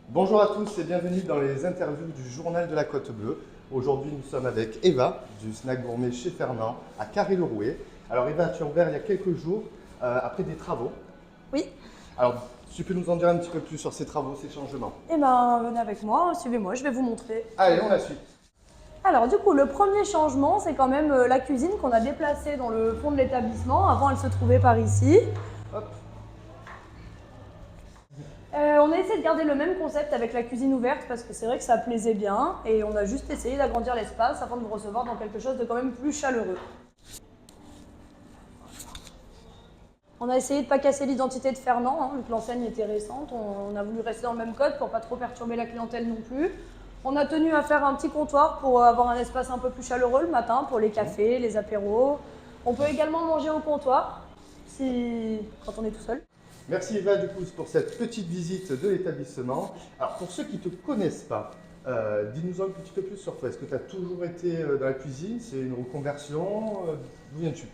Bonjour à tous et bienvenue dans les interviews du Journal de la Côte Bleue. Aujourd'hui, nous sommes avec Eva du snack gourmet chez Fernand à Carré-le-Rouet. Alors Eva, tu as ouvert il y a quelques jours après des travaux. Oui, Alors, tu peux nous en dire un petit peu plus sur ces travaux, ces changements? eh ben venez avec moi, suivez-moi, je vais vous montrer. Allez, on la suit. Alors du coup, le premier changement, c'est quand même la cuisine qu'on a déplacée dans le fond de l'établissement. Avant, elle se trouvait par ici. Hop. On a essayé de garder le même concept avec la cuisine ouverte parce que c'est vrai que ça plaisait bien et on a juste essayé d'agrandir l'espace afin de vous recevoir dans quelque chose de quand même plus chaleureux. On a essayé de ne pas casser l'identité de Fernand, hein, vu que l'enseigne était récente. On a voulu rester dans le même code pour pas trop perturber la clientèle non plus. On a tenu à faire un petit comptoir pour avoir un espace un peu plus chaleureux le matin pour les cafés, les apéros. On peut également manger au comptoir quand on est tout seul. Merci Eva du coup pour cette petite visite de l'établissement. Alors pour ceux qui ne te connaissent pas, dis-nous un petit peu plus sur toi. Est-ce que tu as toujours été dans la cuisine? C'est une reconversion? D'où viens-tu?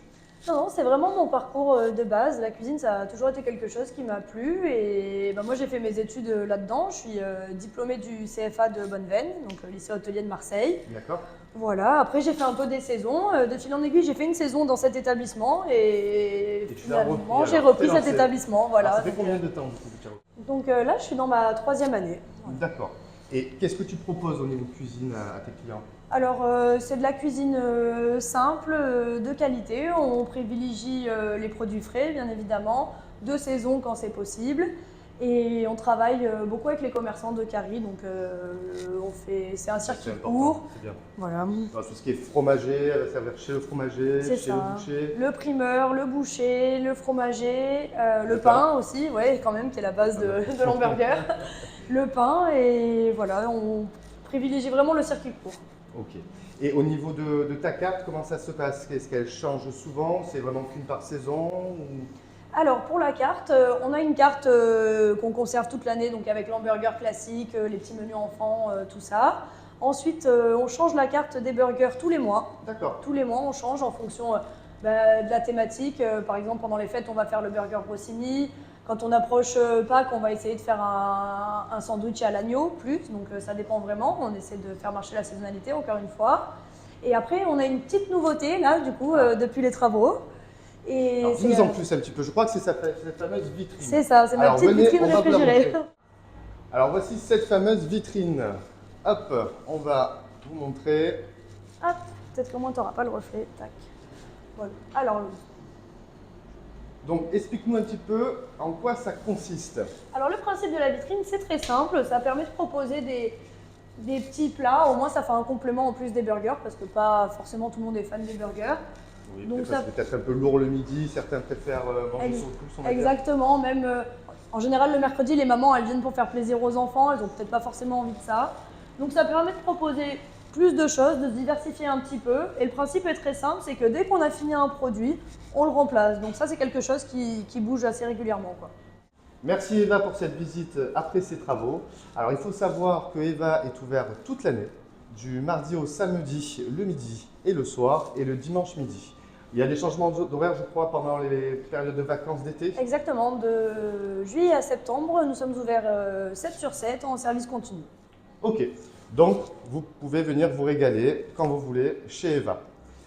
Non, c'est vraiment mon parcours de base. La cuisine, ça a toujours été quelque chose qui m'a plu. Et ben, moi, j'ai fait mes études là-dedans. Je suis diplômée du CFA de Bonneveine, donc lycée hôtelier de Marseille. D'accord. Voilà, après j'ai fait un peu des saisons. De fil en aiguille, j'ai fait une saison dans cet établissement et Et tu l'as repris, finalement j'ai alors, repris t'es cet lancé. établissement. Alors, Voilà. ça fait combien de temps du coup que tu as repris? Donc là, je suis dans ma 3e année. Voilà. D'accord. Et qu'est-ce que tu proposes au niveau cuisine à tes clients? Alors, c'est de la cuisine simple, de qualité. On privilégie les produits frais, bien évidemment, de saison quand c'est possible. Et on travaille beaucoup avec les commerçants de Carry, donc c'est un circuit C'est court. important, c'est bien. Voilà. Alors, tout ce qui est fromager, elle va servir chez le fromager, C'est chez ça. le boucher. Le primeur, le boucher, le fromager, le Le pain pain. aussi, ouais, quand même, qui est la base Ah bah. de l'hamburger. Le pain, et voilà, on privilégie vraiment le circuit court. Ok. Et au niveau de ta carte, comment ça se passe? Est-ce qu'elle change souvent? C'est vraiment qu'une par saison Alors pour la carte, on a une carte qu'on conserve toute l'année, donc avec l'hamburger classique, les petits menus enfants, tout ça. Ensuite, on change la carte des burgers tous les mois. D'accord. Tous les mois, on change en fonction de la thématique. Par exemple, pendant les fêtes, on va faire le burger Rossini. Quand on approche Pâques, on va essayer de faire un sandwich à l'agneau, plus. Donc ça dépend vraiment. On essaie de faire marcher la saisonnalité, encore une fois. Et après, on a une petite nouveauté, là, du coup, depuis les travaux. Et Alors, dis-nous en plus un petit peu. Je crois que c'est cette fameuse vitrine. c'est ça, c'est ma Alors, petite venez, vitrine on va vous la réfrigérée. montrer. Alors, voici cette fameuse vitrine. Hop, on va vous montrer. Hop, peut-être qu'au moins tu n'auras pas le reflet. Tac. Voilà. Alors, Donc, explique-nous un petit peu en quoi ça consiste. le principe de la vitrine, c'est très simple. Ça permet de proposer des petits plats. Au moins, ça fait un complément en plus des burgers, parce que pas forcément tout le monde est fan des burgers. Oui, Donc ça... c'est peut-être un peu lourd le midi. Certains préfèrent manger sur le pouce, on va dire. Exactement. Même en général, le mercredi, les mamans, elles viennent pour faire plaisir aux enfants. Elles n'ont peut-être pas forcément envie de ça. Donc, ça permet de proposer plus de choses, de se diversifier un petit peu. Et le principe est très simple, c'est que dès qu'on a fini un produit, on le remplace. Donc ça, c'est quelque chose qui bouge assez régulièrement, quoi. Merci Eva pour cette visite après ces travaux. Alors il faut savoir que Eva est ouverte toute l'année, du mardi au samedi, le midi et le soir, et le dimanche midi. Il y a des changements d'horaire, je crois, pendant les périodes de vacances d'été. Exactement, de juillet à septembre, nous sommes ouverts 7 sur 7 en service continu. Ok, donc vous pouvez venir vous régaler quand vous voulez chez Eva.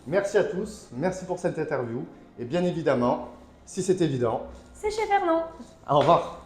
Merci à tous, merci pour cette interview, et bien évidemment, si c'est évident, C'est chez Fernand. au revoir.